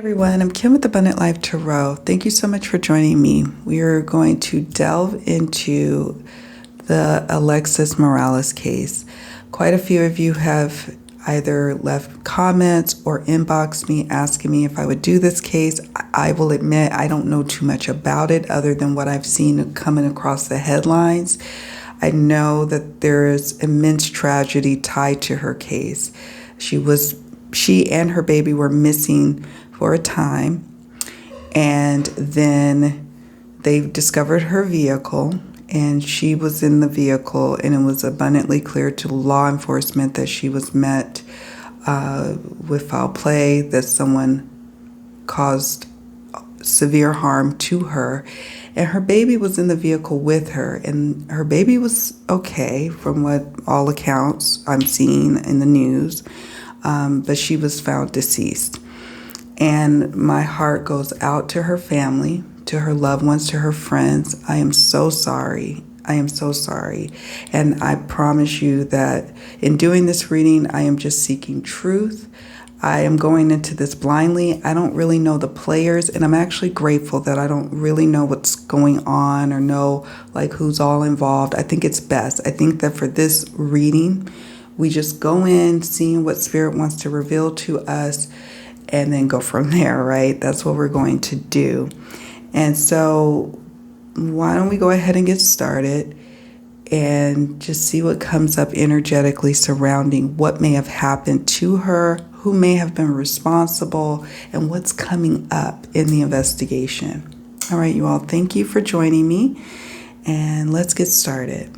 Everyone, I'm Kim with Abundant Life Tarot. Thank you so much for joining me. We are going to delve into the Alexis Morales case. Quite a few of you have either left comments or inboxed me asking me if I would do this case. I will admit I don't know too much about it other than what I've seen coming across the headlines. I know that there is immense tragedy tied to her case. She and her baby were missing for a time, and then they discovered her vehicle, and she was in the vehicle, and it was abundantly clear to law enforcement that she was met with foul play, that someone caused severe harm to her, and her baby was in the vehicle with her, and her baby was okay from what all accounts I'm seeing in the news, but she was found deceased. And my heart goes out to her family, to her loved ones, to her friends. I am so sorry. I am so sorry. And I promise you that in doing this reading, I am just seeking truth. I am going into this blindly. I don't really know the players, and I'm actually grateful that I don't really know what's going on or know like who's all involved. I think it's best. I think that for this reading, we just go in seeing what Spirit wants to reveal to us, and then go from there, right? That's what we're going to do. And so why don't we go ahead and get started and just see what comes up energetically surrounding what may have happened to her, who may have been responsible, and what's coming up in the investigation. All right, you all, thank you for joining me, and let's get started.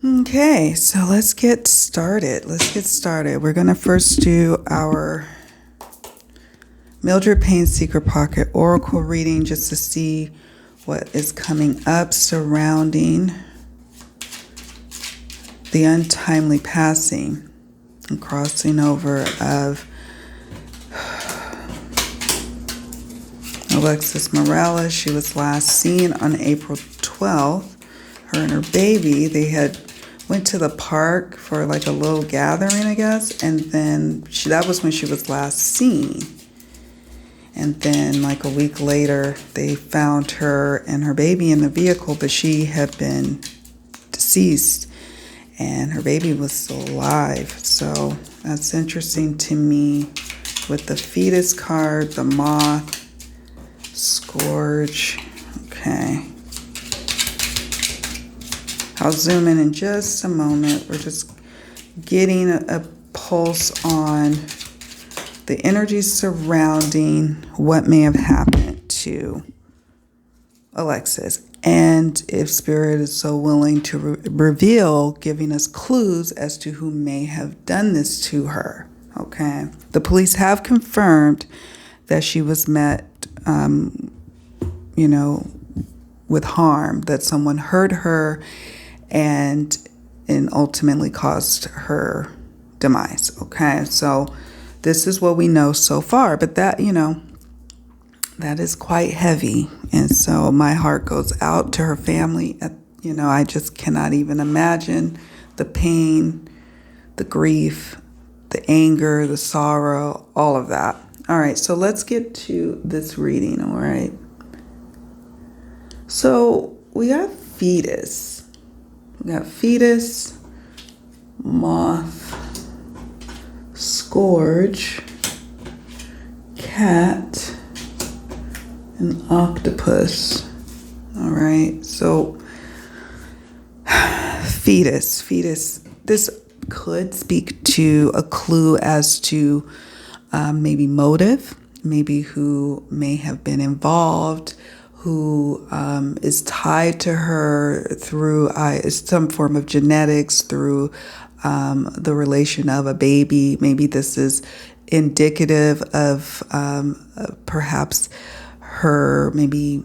Okay, so let's get started. We're going to first do our Mildred Payne Secret Pocket Oracle reading just to see what is coming up surrounding the untimely passing and crossing over of Alexis Morales. She was last seen on April 12th. Her and her baby, they went to the park for like a little gathering, I guess, and then that was when she was last seen. And then like a week later, they found her and her baby in the vehicle, but she had been deceased and her baby was still alive. So that's interesting to me with the fetus card, the moth, scourge. Okay. I'll zoom in just a moment. We're just getting a pulse on the energy surrounding what may have happened to Alexis. And if Spirit is so willing to reveal, giving us clues as to who may have done this to her. Okay. The police have confirmed that she was met, with harm, that someone hurt her and ultimately caused her demise. Okay, so this is what we know so far, but that is quite heavy, and so my heart goes out to her family. I just cannot even imagine the pain, the grief, the anger, the sorrow, all of that. All right, so let's get to this reading. All right, so we got fetus. Moth, scourge, cat, and octopus. All right, so fetus. This could speak to a clue as to maybe motive, maybe who may have been involved, who is tied to her through some form of genetics, through the relation of a baby. Maybe this is indicative of perhaps her maybe,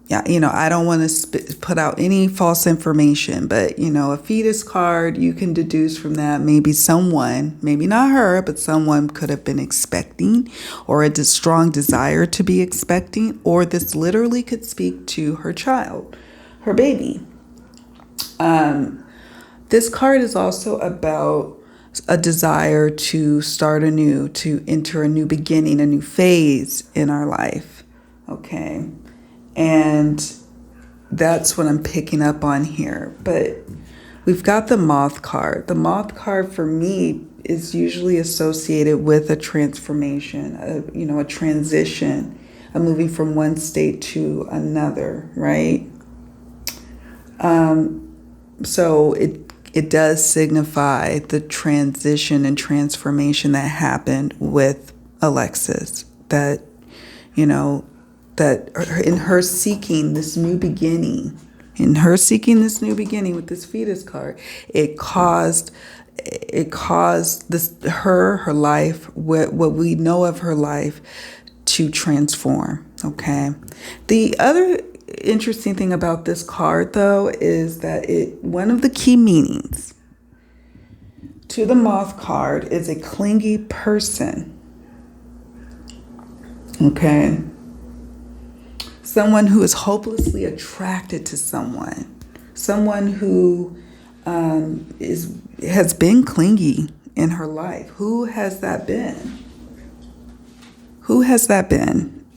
yeah, I don't want to put out any false information, but, a fetus card, you can deduce from that maybe someone, maybe not her, but someone could have been expecting, or a strong desire to be expecting, or this literally could speak to her child, her baby. This card is also about a desire to start anew, to enter a new beginning, a new phase in our life. Okay. And that's what I'm picking up on here. But we've got the moth card. The moth card for me is usually associated with a transformation, a transition, a moving from one state to another, right? So it does signify the transition and transformation that happened with Alexis, that, that in her seeking this new beginning, with this fetus card, it caused this her life, what we know of her life, to transform. Okay. The other interesting thing about this card, though, is that one of the key meanings to the moth card is a clingy person. Okay. Someone who is hopelessly attracted to someone who has been clingy in her life. Who has that been?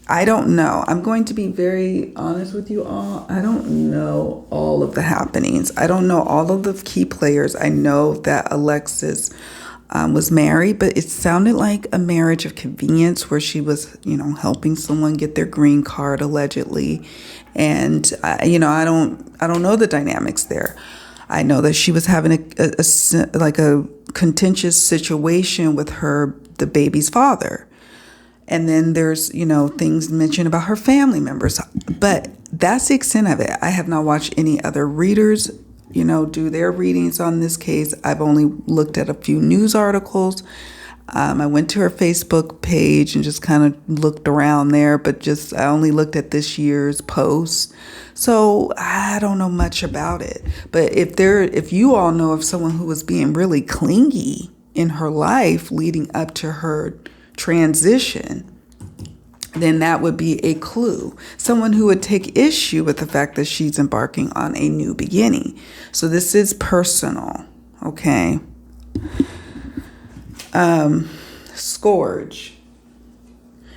I don't know. I'm going to be very honest with you all. I don't know all of the happenings. I don't know all of the key players. I know that Alexis was married, but it sounded like a marriage of convenience where she was, helping someone get their green card allegedly. And, I don't know the dynamics there. I know that she was having a contentious situation with the baby's father. And then there's, things mentioned about her family members. But that's the extent of it. I have not watched any other readers, do their readings on this case. I've only looked at a few news articles. I went to her Facebook page and just kind of looked around there, but I only looked at this year's posts. So I don't know much about it. But if you all know of someone who was being really clingy in her life leading up to her transition, then that would be a clue. Someone who would take issue with the fact that she's embarking on a new beginning. So this is personal, okay? Scourge.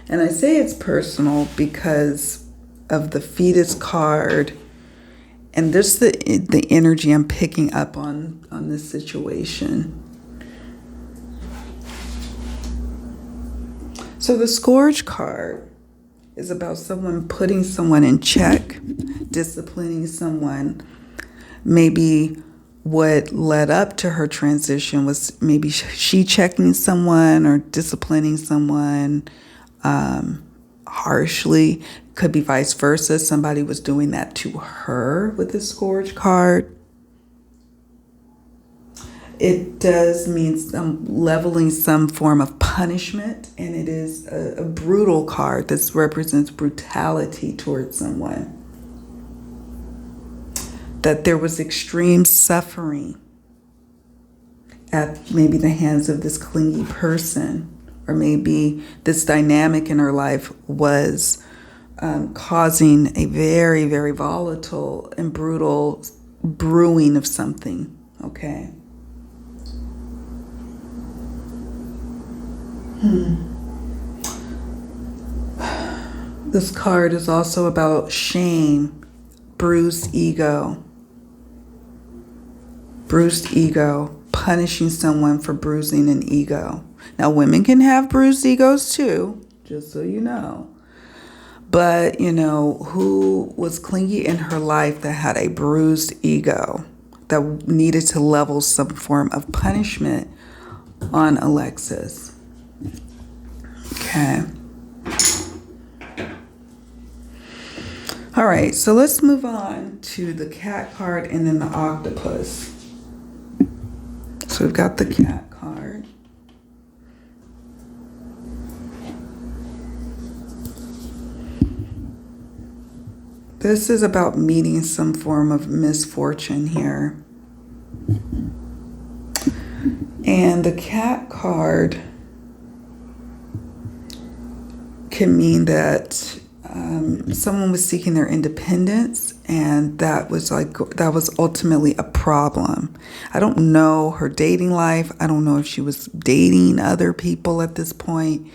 And I say it's personal because of the fetus card and just the energy I'm picking up on this situation. So the Scourge card is about someone putting someone in check, disciplining someone. Maybe what led up to her transition was maybe she checking someone or disciplining someone harshly. Could be vice versa. Somebody was doing that to her with the Scourge card. It does mean leveling some form of punishment, and it is a brutal card. This represents brutality towards someone. That there was extreme suffering at maybe the hands of this clingy person, or maybe this dynamic in her life was causing a very, very volatile and brutal brewing of something, okay? This card is also about shame, bruised ego, punishing someone for bruising an ego. Now, women can have bruised egos too, just so you know. But, who was clingy in her life that had a bruised ego? that needed to level some form of punishment on Alexis. Okay. All right, so let's move on to the cat card and then the octopus. So we've got the cat card. This is about meeting some form of misfortune here. And the cat card can mean that someone was seeking their independence, and that was ultimately a problem. I don't know her dating life. I don't know if she was dating other people at this point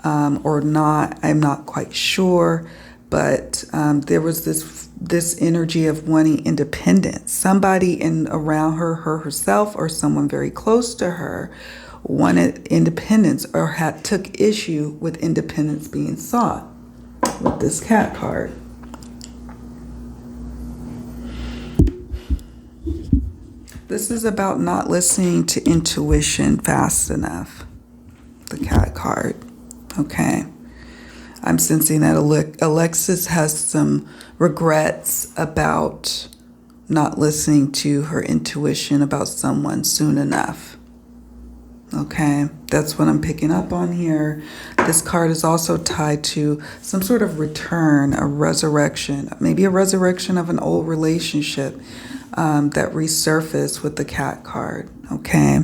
or not. I'm not quite sure. But there was this energy of wanting independence. Somebody around her herself, or someone very close to her wanted independence or took issue with independence being sought with this cat card. This is about not listening to intuition fast enough. The cat card. Okay. I'm sensing that Alexis has some regrets about not listening to her intuition about someone soon enough. Okay, that's what I'm picking up on here. This card is also tied to some sort of return, a resurrection, maybe a resurrection of an old relationship that resurfaced with the cat card. Okay.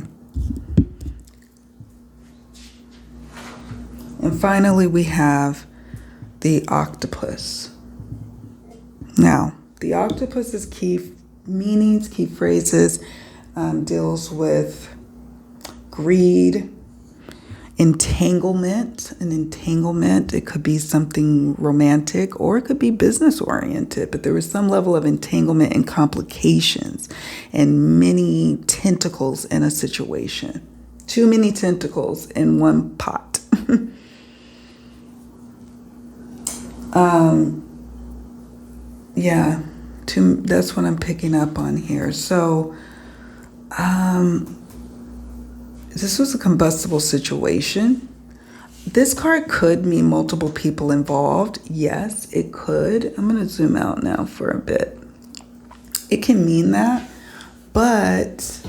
And finally, we have the octopus. Now, the octopus's key meanings, key phrases, deals with greed, entanglement. An entanglement, it could be something romantic or it could be business oriented, but there was some level of entanglement and complications and many tentacles in a situation. Too many tentacles in one pot. That's what I'm picking up on here. So, this was a combustible situation. This card could mean multiple people involved. Yes, it could. I'm going to zoom out now for a bit. It can mean that, but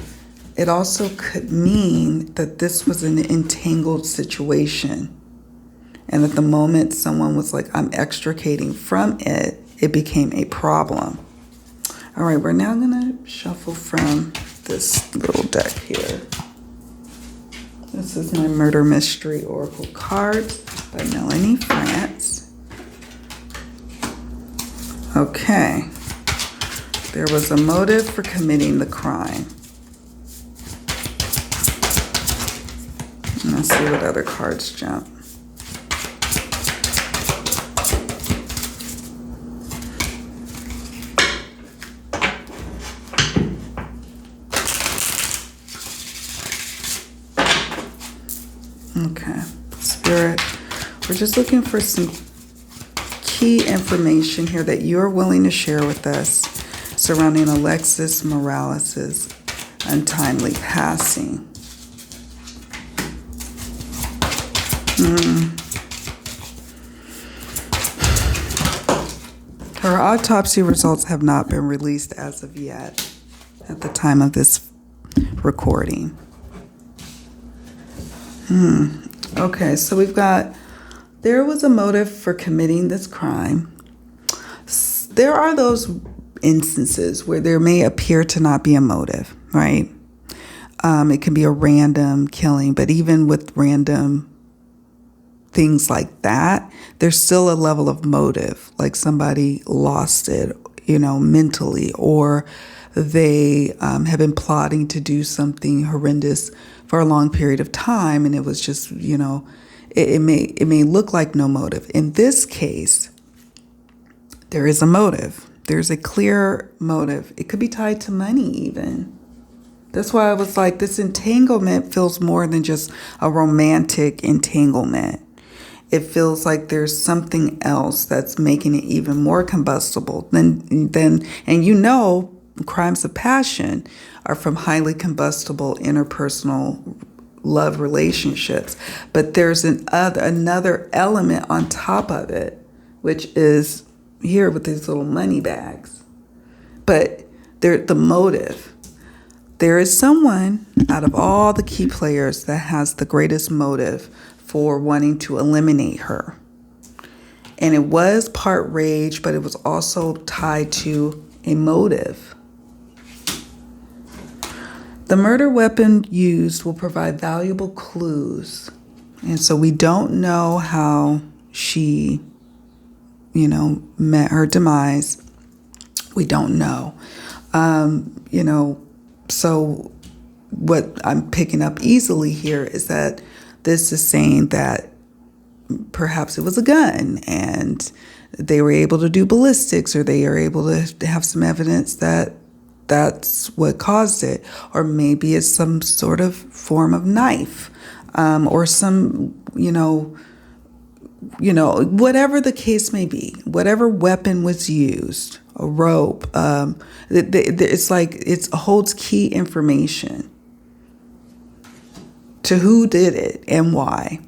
it also could mean that this was an entangled situation. And at the moment someone was like, I'm extricating from it, it became a problem. All right, we're now going to shuffle from this little deck here. This is my Murder Mystery Oracle cards by Melanie France. Okay. There was a motive for committing the crime. Let's see what other cards jump. Okay, Spirit, we're just looking for some key information here that you're willing to share with us surrounding Alexis Morales' untimely passing. Her autopsy results have not been released as of yet at the time of this recording. Okay, so we've got, there was a motive for committing this crime. There are those instances where there may appear to not be a motive, right? It can be a random killing, but even with random things like that, there's still a level of motive, like somebody lost it, mentally, or they have been plotting to do something horrendous for a long period of time, and it was just, it may look like no motive. In this case, there is a motive. There's a clear motive. It could be tied to money even. That's why I was like, this entanglement feels more than just a romantic entanglement. It feels like there's something else that's making it even more combustible than crimes of passion are from highly combustible interpersonal love relationships. But there's another element on top of it, which is here with these little money bags. But the motive. There is someone out of all the key players that has the greatest motive for wanting to eliminate her. And it was part rage, but it was also tied to a motive. The murder weapon used will provide valuable clues. And so we don't know how she, met her demise. We don't know. So what I'm picking up easily here is that this is saying that perhaps it was a gun and they were able to do ballistics, or they are able to have some evidence that that's what caused it. Or maybe it's some sort of form of knife, or some, whatever the case may be, whatever weapon was used, a rope, it's like it holds key information to who did it and why.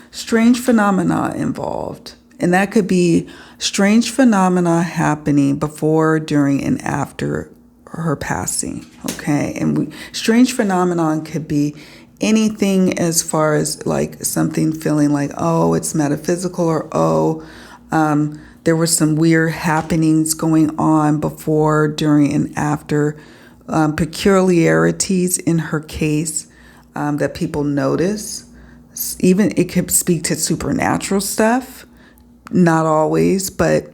Strange phenomena involved. And that could be strange phenomena happening before, during, and after her passing. Okay. And strange phenomenon could be anything as far as like something feeling like, oh, it's metaphysical, or there were some weird happenings going on before, during, and after. Peculiarities in her case that people notice. Even it could speak to supernatural stuff. Not always, but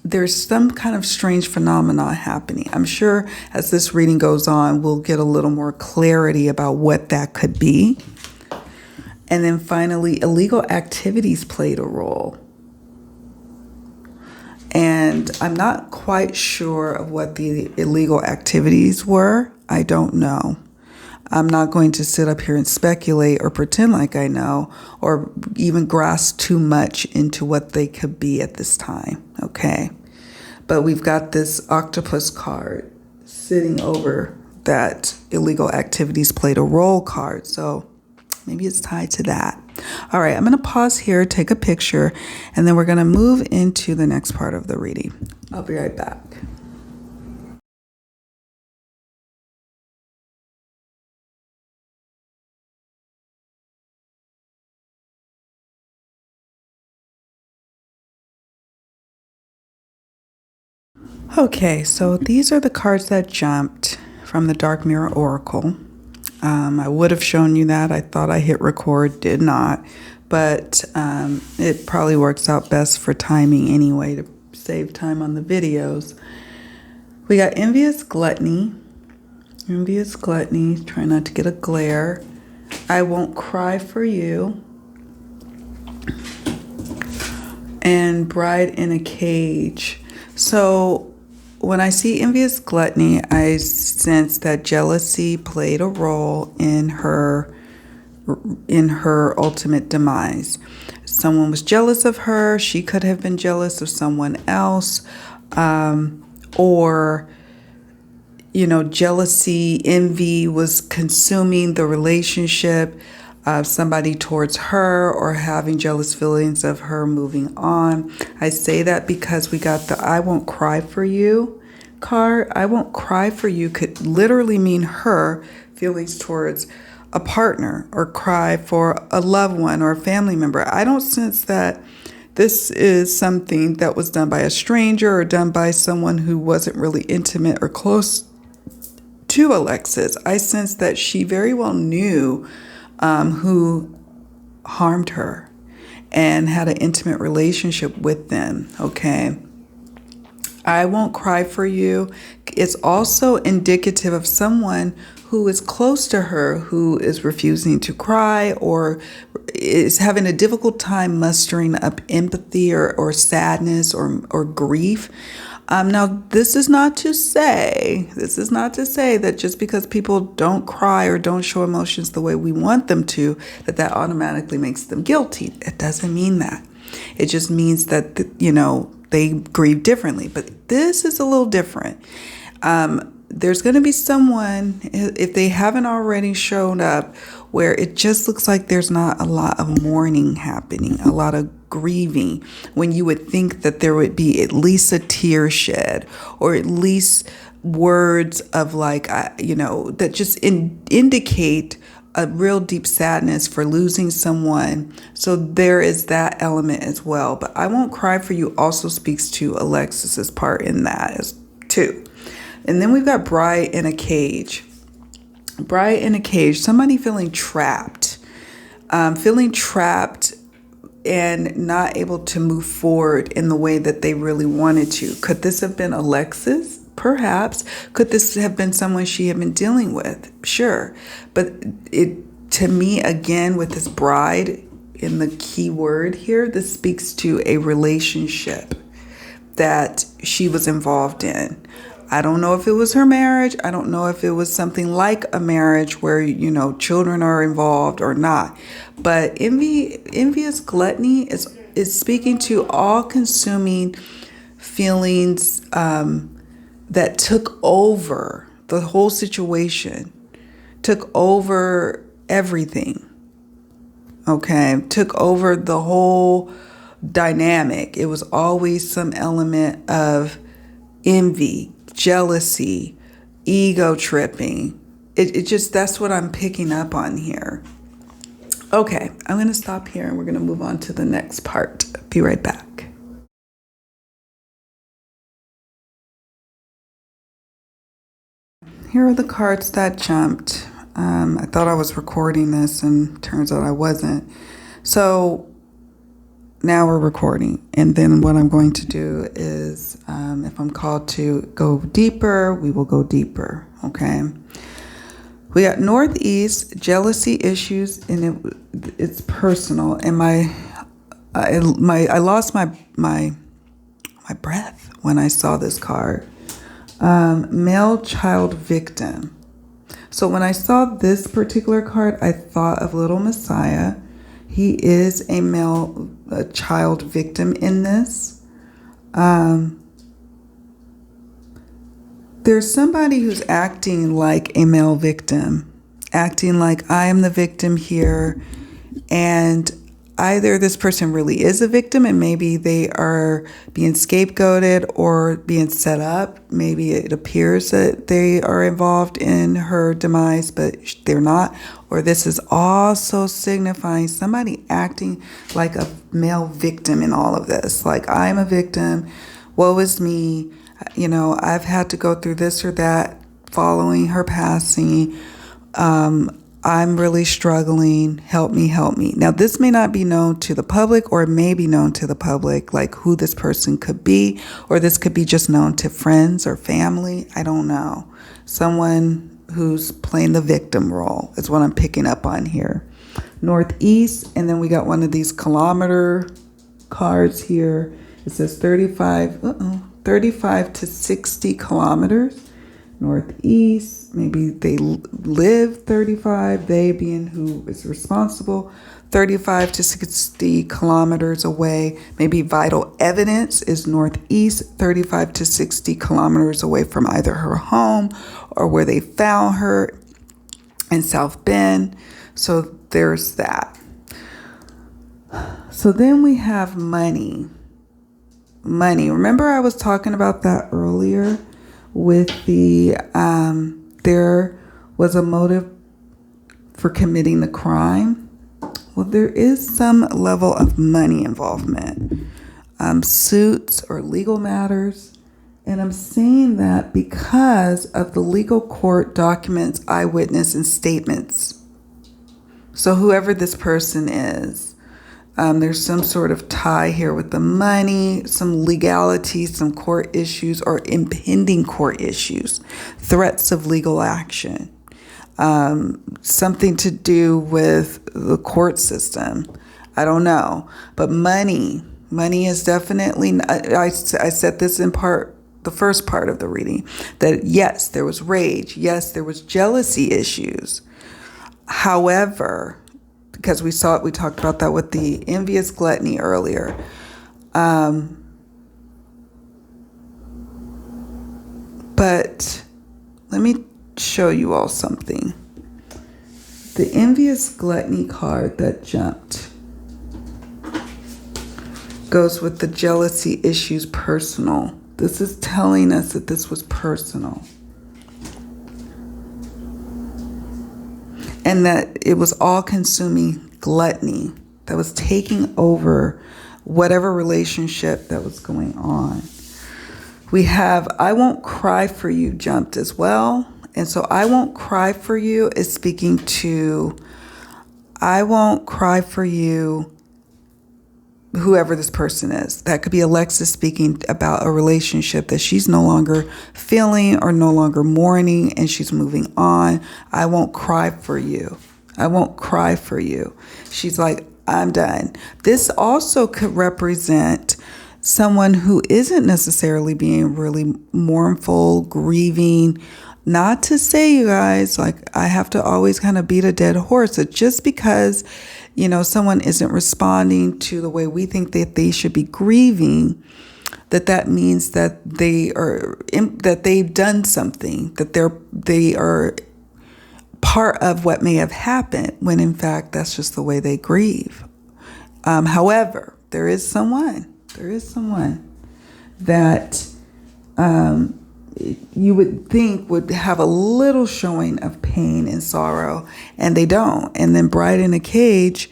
there's some kind of strange phenomena happening. I'm sure as this reading goes on, we'll get a little more clarity about what that could be. And then finally, illegal activities played a role. And I'm not quite sure of what the illegal activities were. I don't know. I'm not going to sit up here and speculate or pretend like I know, or even grasp too much into what they could be at this time, okay? But we've got this octopus card sitting over that illegal activities played a role card, so maybe it's tied to that. All right, I'm going to pause here, take a picture, and then we're going to move into the next part of the reading. I'll be right back. Okay, so these are the cards that jumped from the Dark Mirror Oracle. I would have shown you that. I thought I hit record, did not. But it probably works out best for timing anyway, to save time on the videos. We got Envious Gluttony. Envious Gluttony, try not to get a glare. I Won't Cry for You. And Bride in a Cage. So when I see Envious Gluttony, I sense that jealousy played a role in her ultimate demise. Someone was jealous of her. She could have been jealous of someone else, or jealousy, envy was consuming the relationship of somebody towards her, or having jealous feelings of her moving on. I say that because we got the I Won't Cry for You card. I Won't Cry for You could literally mean her feelings towards a partner, or cry for a loved one or a family member. I don't sense that this is something that was done by a stranger or done by someone who wasn't really intimate or close to Alexis. I sense that she very well knew who harmed her and had an intimate relationship with them, okay? I Won't Cry for You. It's also indicative of someone who is close to her, who is refusing to cry, or is having a difficult time mustering up empathy or sadness or grief. Now, this is not to say that just because people don't cry or don't show emotions the way we want them to, that automatically makes them guilty. It doesn't mean that. It just means that, they grieve differently. But this is a little different. There's going to be someone, if they haven't already shown up, where it just looks like there's not a lot of mourning happening, a lot of grieving, when you would think that there would be at least a tear shed, or at least words of like, that just indicate a real deep sadness for losing someone. So there is that element as well. But I Won't Cry for You also speaks to Alexis's part in that as too. And then we've got Bride in a Cage. Bride in a Cage, somebody feeling trapped and not able to move forward in the way that they really wanted to. Could this have been Alexis? Perhaps. Could this have been someone she had been dealing with? Sure. But to me, again, with this bride in the key word here, this speaks to a relationship that she was involved in. I don't know if it was her marriage. I don't know if it was something like a marriage where, children are involved or not. But envious gluttony is speaking to all-consuming feelings that took over the whole situation, took over everything, okay? Took over the whole dynamic. It was always some element of envy, jealousy, ego tripping. It just, that's what I'm picking up on here. Okay, I'm going to stop here and we're going to move on to the next part. Be right back. Here are the cards that jumped. I thought I was recording this and turns out I wasn't. So now we're recording. And then what I'm going to do is, if I'm called to go deeper, we will go deeper. Okay. We got Northeast, jealousy issues, and it's personal. And I lost my breath when I saw this card. Male child victim. So when I saw this particular card, I thought of Little Messiah. He is a child victim in this. There's somebody who's acting like a male victim, acting like I am the victim here. And either this person really is a victim and maybe they are being scapegoated or being set up. Maybe it appears that they are involved in her demise, but they're not. Or this is also signifying somebody acting like a male victim in all of this. Like, I'm a victim. Woe is me. I've had to go through this or that following her passing. I'm really struggling. Help me, help me. Now, this may not be known to the public, or it may be known to the public, like who this person could be, or this could be just known to friends or family. I don't know. Someone who's playing the victim role is what I'm picking up on here. Northeast, and then we got one of these kilometer cards here. It says 35 to 60 kilometers. Northeast, maybe they live 35, they being who is responsible, 35 to 60 kilometers away. Maybe vital evidence is northeast, 35 to 60 kilometers away from either her home or where they found her in South Bend. So there's that. So then we have money. Remember I was talking about that earlier with the, there was a motive for committing the crime. Well, there is some level of money involvement, suits or legal matters. And I'm saying that because of the legal court documents, eyewitness, and statements. So whoever this person is, there's some sort of tie here with the money, some legality, some court issues or impending court issues, threats of legal action, something to do with the court system. I don't know. But money is definitely, I said this in part, the first part of the reading, that yes, there was rage. Yes, there was jealousy issues. However, because we talked about that with the envious gluttony earlier. But let me show you all something. The envious gluttony card that jumped goes with the jealousy issues personal. This is telling us that this was personal. And that it was all-consuming gluttony that was taking over whatever relationship that was going on. We have I won't cry for you jumped as well. And so I won't cry for you is speaking to I won't cry for you, whoever this person is. That could be Alexis speaking about a relationship that she's no longer feeling or no longer mourning, and she's moving on. I won't cry for you. I won't cry for you. She's like, I'm done. This also could represent someone who isn't necessarily being really mournful, grieving. Not to say, you guys, like I have to always kind of beat a dead horse. That just because, someone isn't responding to the way we think that they should be grieving, that means that that they've done something, that they are part of what may have happened, when in fact that's just the way they grieve. However, there is someone that you would think would have a little showing of pain and sorrow, and they don't. And then Bride in a Cage,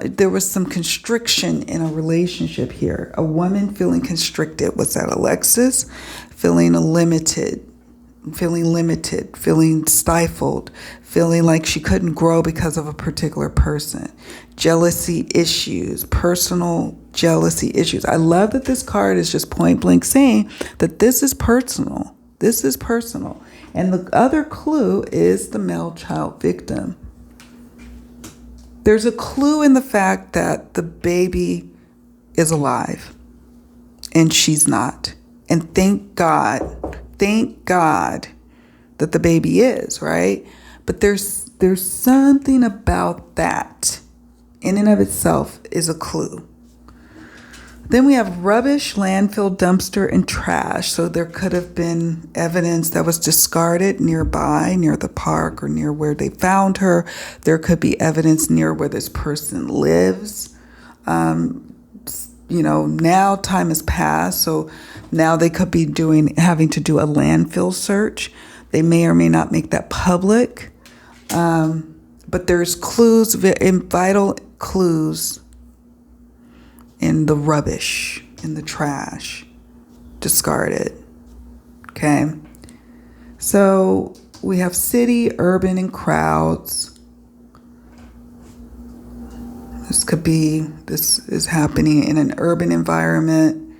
there was some constriction in a relationship here. A woman feeling constricted. Was that Alexis? Feeling limited, feeling stifled, feeling like she couldn't grow because of a particular person. Jealousy issues, personal jealousy issues. I love that this card is just point blank saying that this is personal. This is personal. And the other clue is the male child victim. There's a clue in the fact that the baby is alive and she's not. And thank God that the baby is, right? But there's something about that in and of itself is a clue. Then we have rubbish, landfill, dumpster, and trash. So there could have been evidence that was discarded nearby, near the park or near where they found her. There could be evidence near where this person lives. Now time has passed, so now they could be having to do a landfill search. They may or may not make that public. But there's clues, vital clues in the rubbish, in the trash, discarded. Okay. So we have city, urban, and crowds. This is happening in an urban environment,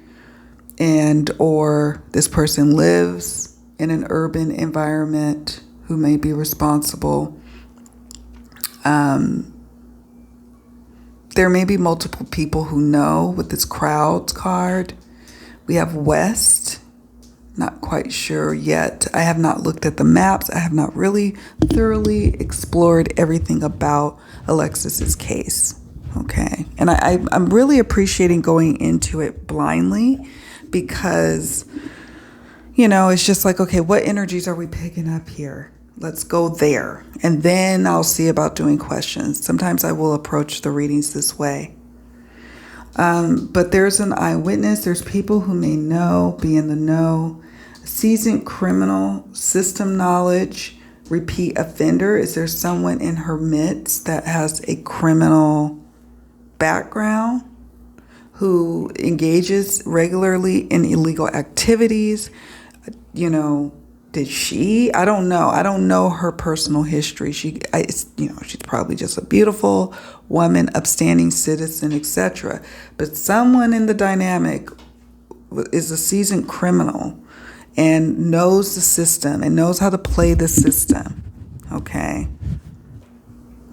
or this person lives in an urban environment who may be responsible. There may be multiple people who know with this crowds card. We have West. Not quite sure yet. I have not looked at the maps. I have not really thoroughly explored everything about Alexis's case. Okay. And I'm really appreciating going into it blindly because, it's just like, okay, what energies are we picking up here? Let's go there. And then I'll see about doing questions. Sometimes I will approach the readings this way. But there's an eyewitness. There's people who may know, be in the know. Seasoned criminal, system knowledge, repeat offender. Is there someone in her midst that has a criminal background who engages regularly in illegal activities? Did she? I don't know. I don't know her personal history. She's probably just a beautiful woman, upstanding citizen, etc. But someone in the dynamic is a seasoned criminal and knows the system and knows how to play the system. Okay.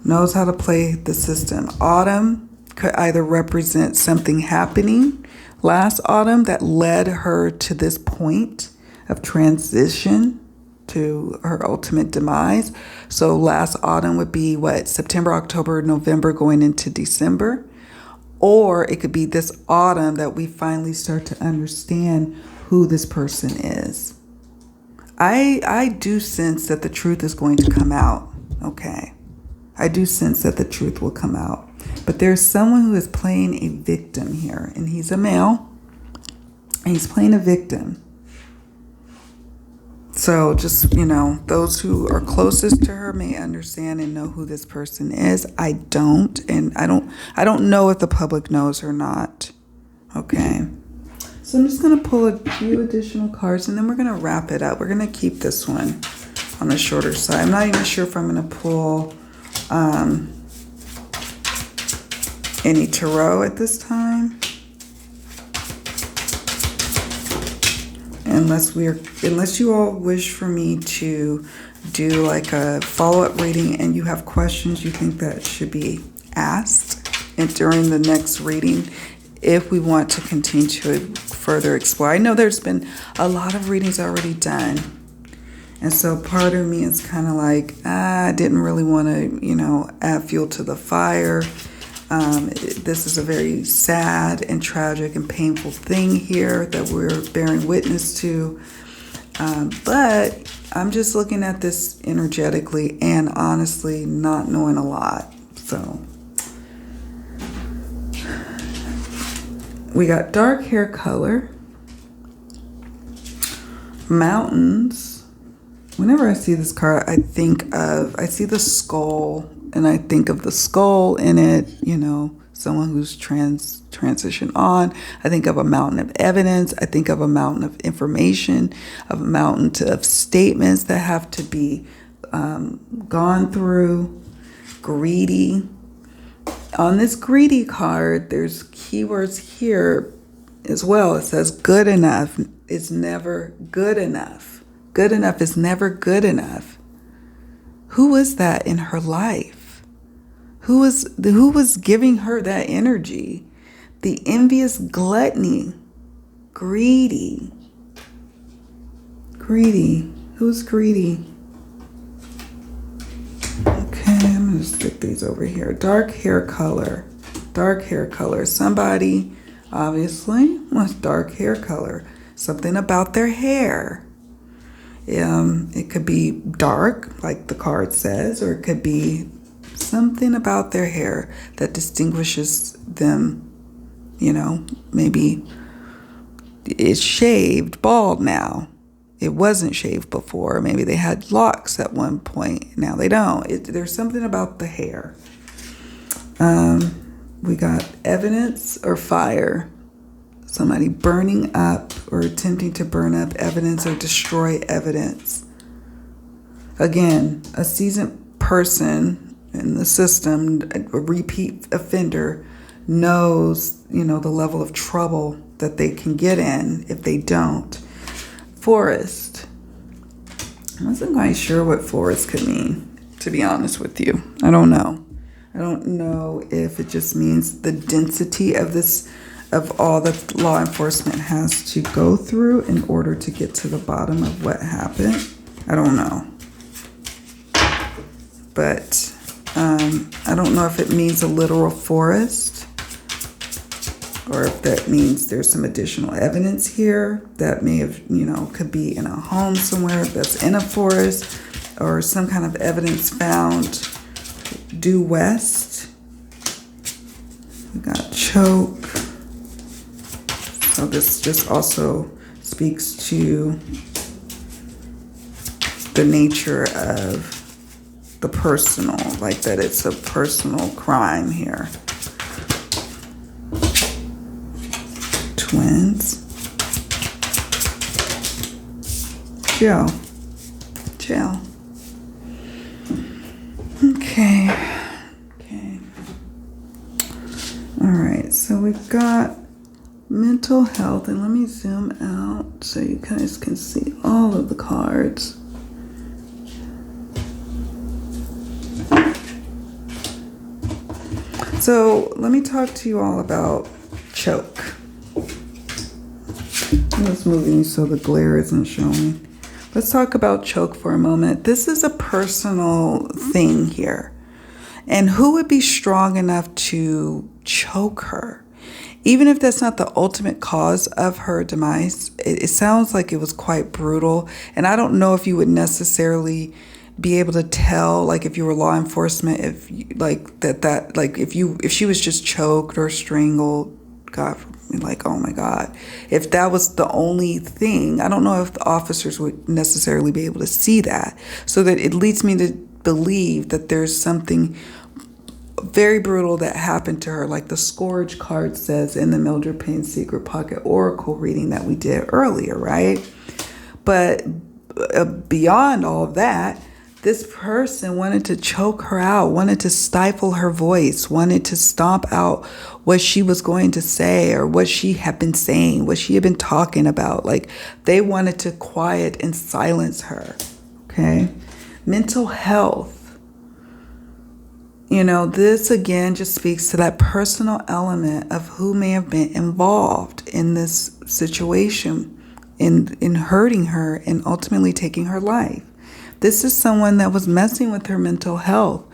Knows how to play the system. Autumn could either represent something happening last autumn that led her to this point of transition to her ultimate demise. So last autumn would be September, October, November, going into December. Or it could be this autumn that we finally start to understand who this person is. I do sense that the truth is going to come out. Okay. I do sense that the truth will come out. But there's someone who is playing a victim here, and he's a male, and he's playing a victim. So just, those who are closest to her may understand and know who this person is. I don't, and I don't know if the public knows or not. Okay. So I'm just going to pull a few additional cards, and then we're going to wrap it up. We're going to keep this one on the shorter side. I'm not even sure if I'm going to pull any tarot at this time. Unless you all wish for me to do like a follow-up reading and you have questions you think that should be asked and during the next reading, if we want to continue to further explore. I know there's been a lot of readings already done. And so part of me is kind of like, I didn't really want to, add fuel to the fire. This is a very sad and tragic and painful thing here that we're bearing witness to. But I'm just looking at this energetically and honestly not knowing a lot. So we got dark hair color, mountains. Whenever I see this card, I see the skull, and I think of the skull in it, someone who's transitioned on. I think of a mountain of evidence. I think of a mountain of information, of a mountain of statements that have to be gone through. Greedy. On this greedy card, there's keywords here as well. It says good enough is never good enough. Good enough is never good enough. Who is that in her life? Who was giving her that energy? The envious gluttony. Greedy. Greedy. Who's greedy? Okay, I'm going to stick these over here. Dark hair color. Dark hair color. Somebody, obviously, with dark hair color. Something about their hair. It could be dark, like the card says, or it could be something about their hair that distinguishes them. Maybe it's shaved bald now. It wasn't shaved before. Maybe they had locks at one point. Now they don't. There's something about the hair. We got evidence or fire. Somebody burning up or attempting to burn up evidence or destroy evidence. Again, a seasoned person in the system, a repeat offender, knows, the level of trouble that they can get in if they don't. Forest. I wasn't quite sure what forest could mean, to be honest with you. I don't know. I don't know if it just means the density of all that law enforcement has to go through in order to get to the bottom of what happened. I don't know. But I don't know if it means a literal forest or if that means there's some additional evidence here that may have, could be in a home somewhere that's in a forest or some kind of evidence found due west. We got choke. So this just also speaks to the nature of the personal, like that it's a personal crime here. Twins. Jail. Okay. All right, so we've got mental health, and let me zoom out so you guys can see all of the cards. So let me talk to you all about choke. I'm just moving so the glare isn't showing. Let's talk about choke for a moment. This is a personal thing here. And who would be strong enough to choke her? Even if that's not the ultimate cause of her demise, it sounds like it was quite brutal. And I don't know if you would necessarily be able to tell, like if you were law enforcement, if you, like that like if she was just choked or strangled, God, like, oh my God, if that was the only thing, I don't know if the officers would necessarily be able to see that. So that it leads me to believe that there's something very brutal that happened to her, like the scourge card says in the Mildred Payne Secret Pocket Oracle reading that we did earlier, right? But beyond all of that, this person wanted to choke her out, wanted to stifle her voice, wanted to stomp out what she was going to say or what she had been saying, what she had been talking about. Like, they wanted to quiet and silence her, okay? Mental health. You know, this again just speaks to that personal element of who may have been involved in this situation, in hurting her and ultimately taking her life. This is someone that was messing with her mental health,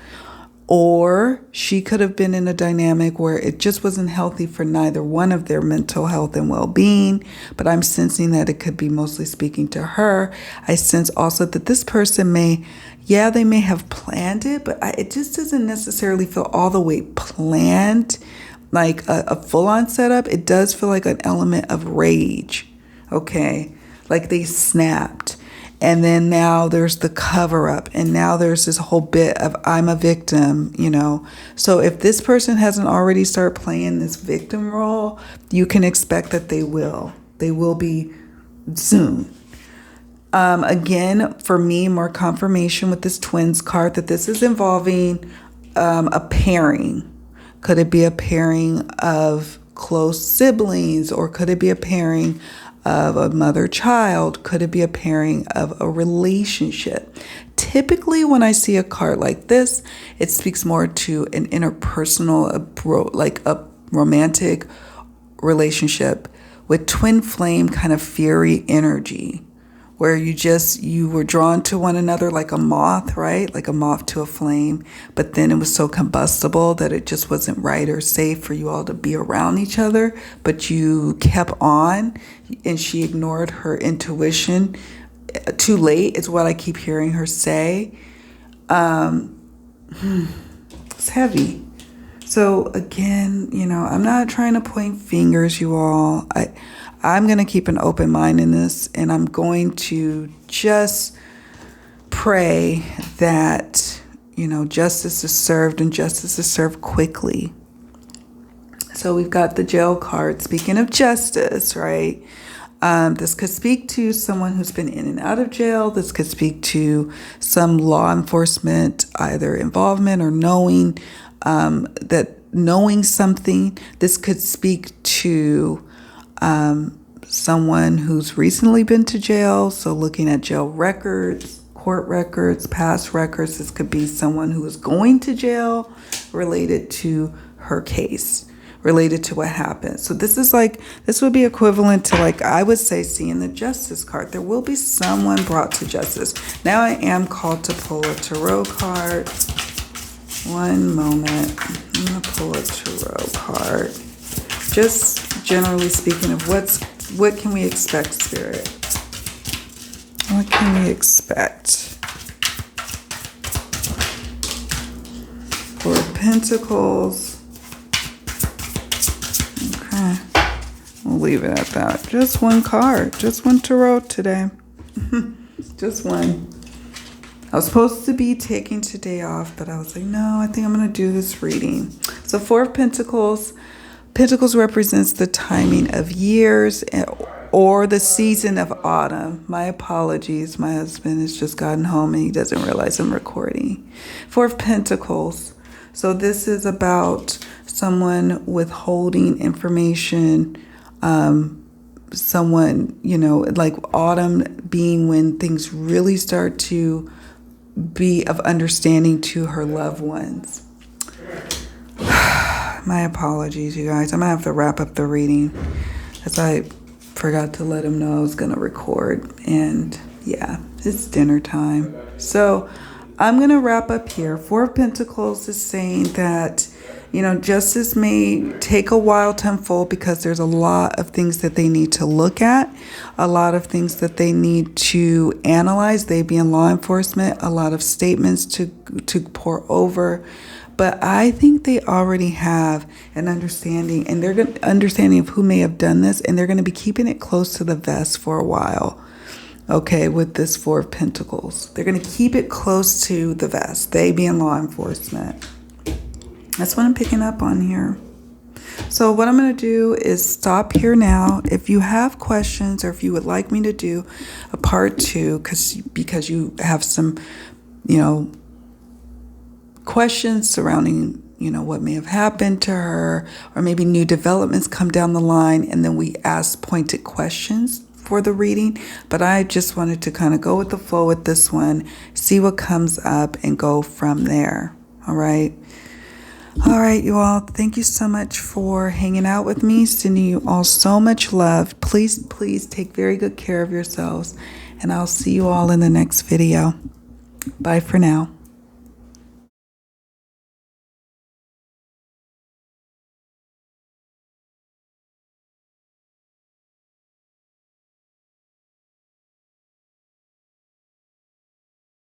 or she could have been in a dynamic where it just wasn't healthy for neither one of their mental health and well-being. But I'm sensing that it could be mostly speaking to her. I sense also that this person they may have planned it, but it just doesn't necessarily feel all the way planned, like a full-on setup. It does feel like an element of rage, okay? Like they snapped. And then now there's the cover up, and now there's this whole bit of I'm a victim, you know. So if this person hasn't already started playing this victim role, you can expect that they will. They will be soon. Again, for me, more confirmation with this twins card that this is involving a pairing. Could it be a pairing of close siblings, or could it be a pairing of a mother-child? Could it be a pairing of a relationship? Typically, when I see a card like this, it speaks more to an interpersonal, like a romantic relationship with twin flame kind of fury energy, where you were drawn to one another like a moth, right? Like a moth to a flame. But then it was so combustible that it just wasn't right or safe for you all to be around each other. But you kept on, and she ignored her intuition. Too late is what I keep hearing her say. It's heavy. So again, you know, I'm not trying to point fingers, you all. I'm going to keep an open mind in this, and I'm going to just pray that, you know, justice is served, and justice is served quickly. So we've got the jail card. Speaking of justice, right? This could speak to someone who's been in and out of jail. This could speak to some law enforcement, either involvement or knowing something. This could speak to someone who's recently been to jail. So looking at jail records, court records, past records. This could be someone who is going to jail related to her case, related to what happened. So this would be equivalent to, like, I would say, seeing the justice card. There will be someone brought to justice. Now I am called to pull a tarot card. One moment. I'm going to pull a tarot card. Just generally speaking of what can we expect, Spirit? What can we expect? Four of Pentacles. Okay. We'll leave it at that. Just one card. Just one tarot today. Just one. I was supposed to be taking today off, but I was like, no, I think I'm going to do this reading. So Four of Pentacles. Pentacles represents the timing of years or the season of autumn. My apologies. My husband has just gotten home and he doesn't realize I'm recording. Four of Pentacles. So this is about someone withholding information, someone, you know, like autumn being when things really start to be of understanding to her loved ones. My apologies, you guys. I'm going to have to wrap up the reading as I forgot to let him know I was going to record. And yeah, it's dinner time. So I'm going to wrap up here. Four of Pentacles is saying that You know, justice may take a while to unfold because there's a lot of things that they need to look at, a lot of things that they need to analyze, they being law enforcement, a lot of statements to pour over. But I think they already have an understanding, and they're going understanding of who may have done this, and they're going to be keeping it close to the vest for a while. Okay, with this Four of Pentacles, they're going to keep it close to the vest. They being law enforcement. That's what I'm picking up on here. So what I'm going to do is stop here now. If you have questions, or if you would like me to do a part 2, because you have some, questions surrounding, what may have happened to her, or maybe new developments come down the line, and then we ask pointed questions for the reading. But I just wanted to kind of go with the flow with this one, see what comes up, and go from there. All right, you all. Thank you so much for hanging out with me. Sending you all so much love. Please take very good care of yourselves, and I'll see you all in the next video. Bye for now.